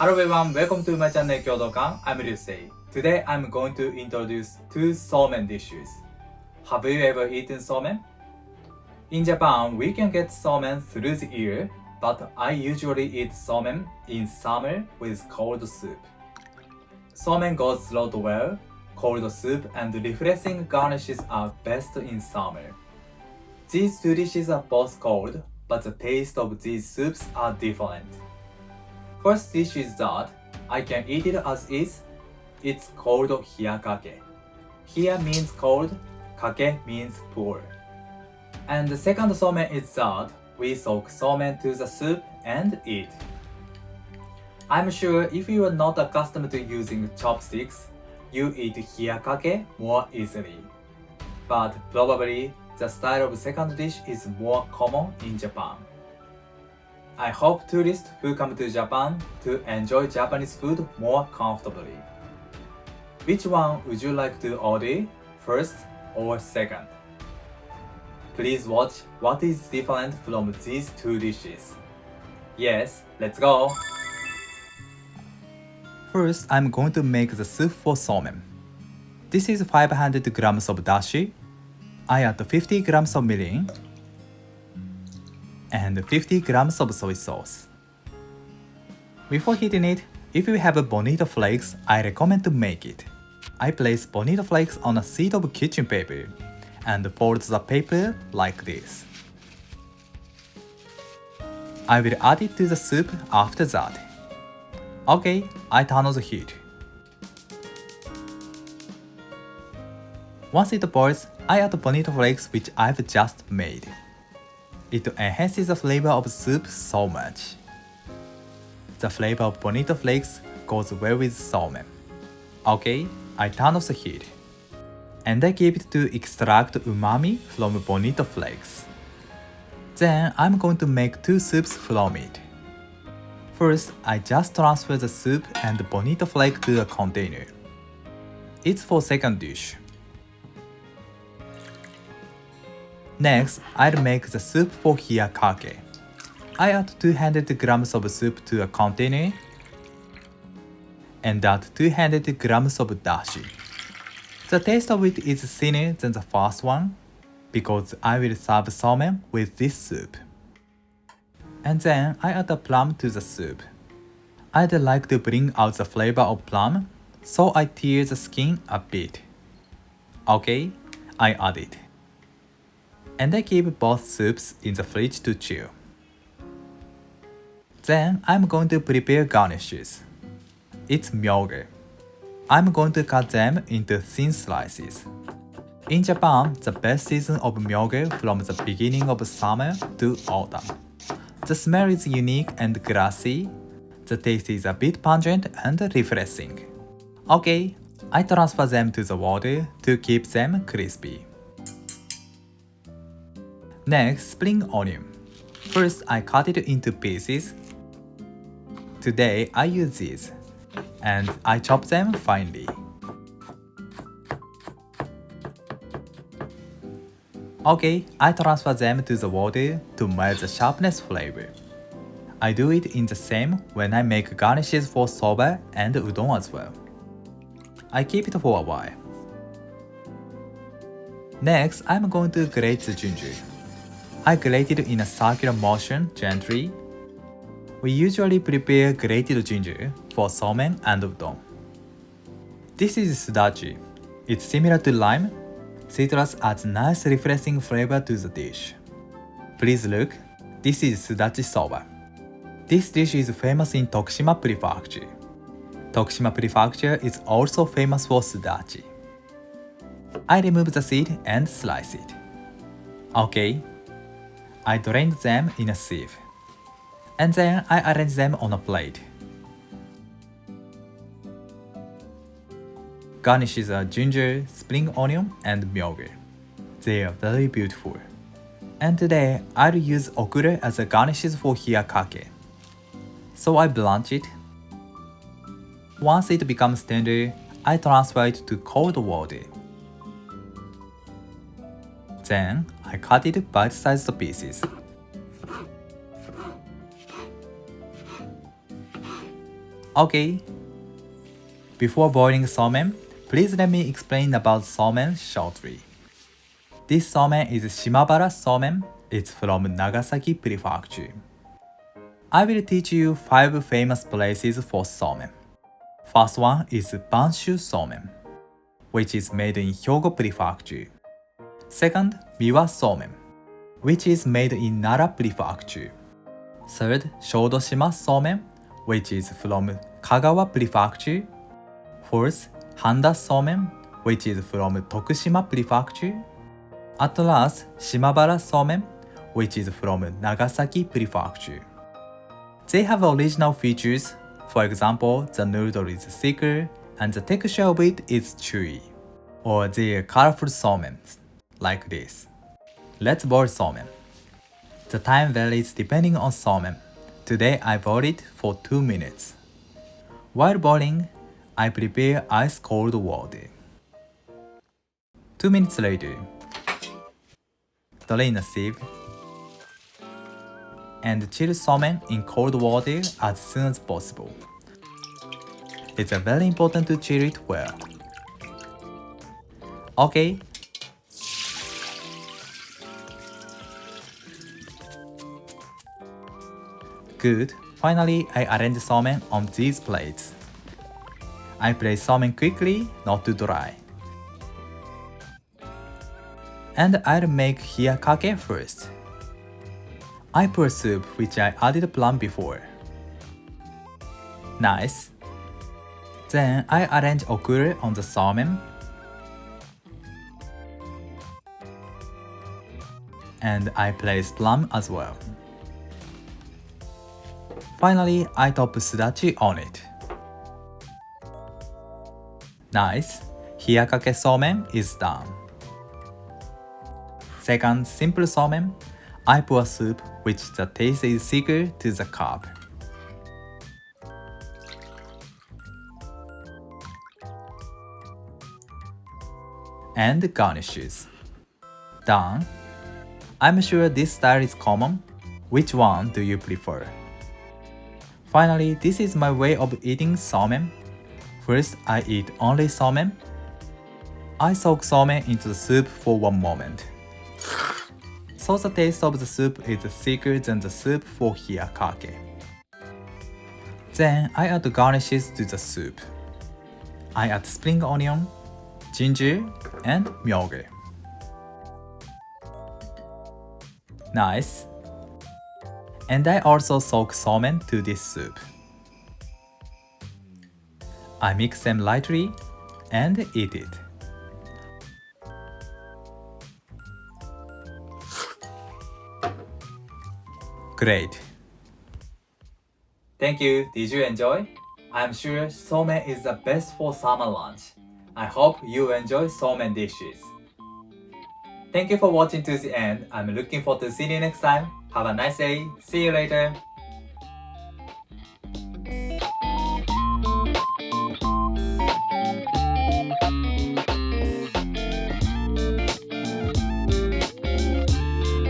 Hello everyone, welcome to my channel Kyodokan. I'm Ryusei. Today I'm going to introduce two somen dishes. Have you ever eaten somen? In Japan, we can get somen through the year, but I usually eat somen in summer with cold soup. Somen goes lot well. Cold soup and refreshing garnishes are best in summer. These two dishes are both cold, but the taste of these soups are different. First dish is that I can eat it as is. It's called Hiyakake. Hiya means cold, kake means pour. And the second somen is that we soak somen to the soup and eat. I'm sure if you are not accustomed to using chopsticks, you eat Hiyakake more easily. But probably the style of second dish is more common in Japan. I hope tourists who come to Japan to enjoy Japanese food more comfortably. Which one would you like to order, first or second? Please watch what is different from these two dishes. Yes, let's go! First, I'm going to make the soup for somen. This is 500 grams of dashi. I add 50 grams of mirin and 50 grams of soy sauce. Before heating it, if you have Bonito flakes, I recommend to make it. I place Bonito flakes on a sheet of kitchen paper and fold the paper like this. I will add it to the soup after that. Okay, I turn on the heat. Once it boils, I add Bonito flakes which I've just made. It enhances the flavor of soup so much. The flavor of Bonito flakes goes well with somen. Okay, I turn off the heat. And I keep it to extract umami from Bonito flakes. Then I'm going to make two soups from it. First, I just transfer the soup and Bonito flake to a container. It's for second dish. Next, I'll make the soup for Hiyakake. I add 200 grams of soup to a container and add 200 grams of dashi. The taste of it is thinner than the first one because I will serve somen with this soup. And then I add a plum to the soup. I'd like to bring out the flavor of plum, so I tear the skin a bit. Okay, I add it. And I keep both soups in the fridge to chill. Then I'm going to prepare garnishes. It's myoge. I'm going to cut them into thin slices. In Japan, the best season of myoge from the beginning of summer to autumn. The smell is unique and grassy. The taste is a bit pungent and refreshing. Okay, I transfer them to the water to keep them crispy. Next, spring onion. First, I cut it into pieces. Today, I use these, and I chop them finely. Okay, I transfer them to the water to melt the sharpness flavor. I do it in the same when I make garnishes for soba and udon as well. I keep it for a while. Next, I'm going to grate the ginger. I grate it in a circular motion gently. We usually prepare grated ginger for somen and udon. This is sudachi. It's similar to lime. Citrus adds nice refreshing flavor to the dish. Please look, this is sudachi soba. This dish is famous in Tokushima Prefecture. Tokushima Prefecture is also famous for sudachi. I remove the seed and slice it. Okay, I drained them in a sieve. And then I arrange them on a plate. Garnishes are ginger, spring onion, and myoge. They are very beautiful. And today, I'll use okura as a garnishes for hiyakake. So I blanch it. Once it becomes tender, I transfer it to cold water. Then, I cut it bite-sized pieces. Okay. Before boiling somen, please let me explain about somen shortly. This somen is Shimabara somen. It's from Nagasaki Prefecture. I will teach you 5 famous places for somen. First one is Banshu somen, which is made in Hyogo Prefecture. Second, Miwa somen, which is made in Nara Prefecture. Third, Shodoshima somen, which is from Kagawa Prefecture. Fourth, Handa somen, which is from Tokushima Prefecture. At last, Shimabara somen, which is from Nagasaki Prefecture. They have original features. For example, the noodle is thicker and the texture of it is chewy. Or they are colorful somen, like this. Let's boil somen. The time varies depending on somen. Today I boiled it for 2 minutes. While boiling, I prepare ice cold water. 2 minutes later, drain a sieve and chill somen in cold water as soon as possible. It's very important to chill it well. Okay. Good. Finally, I arrange somen on these plates. I place somen quickly, not too dry. And I'll make hiyakake first. I pour soup which I added plum before. Nice. Then I arrange okure on the somen. And I place plum as well. Finally, I top sudachi on it. Nice. Hiyakake somen is done. Second, simple somen. I pour soup which the taste is thicker to the cup. And garnishes. Done. I'm sure this style is common. Which one do you prefer? Finally, this is my way of eating somen. First, I eat only somen. I soak somen into the soup for 1 moment. So the taste of the soup is thicker than the soup for hiyakake. Then I add garnishes to the soup. I add spring onion, ginger, and myoge. Nice. And I also soak somen to this soup. I mix them lightly and eat it. Great. Thank you. Did you enjoy? I'm sure somen is the best for summer lunch. I hope you enjoy somen dishes. Thank you for watching to the end. I'm looking forward to seeing you next time. Have a nice day. See you later.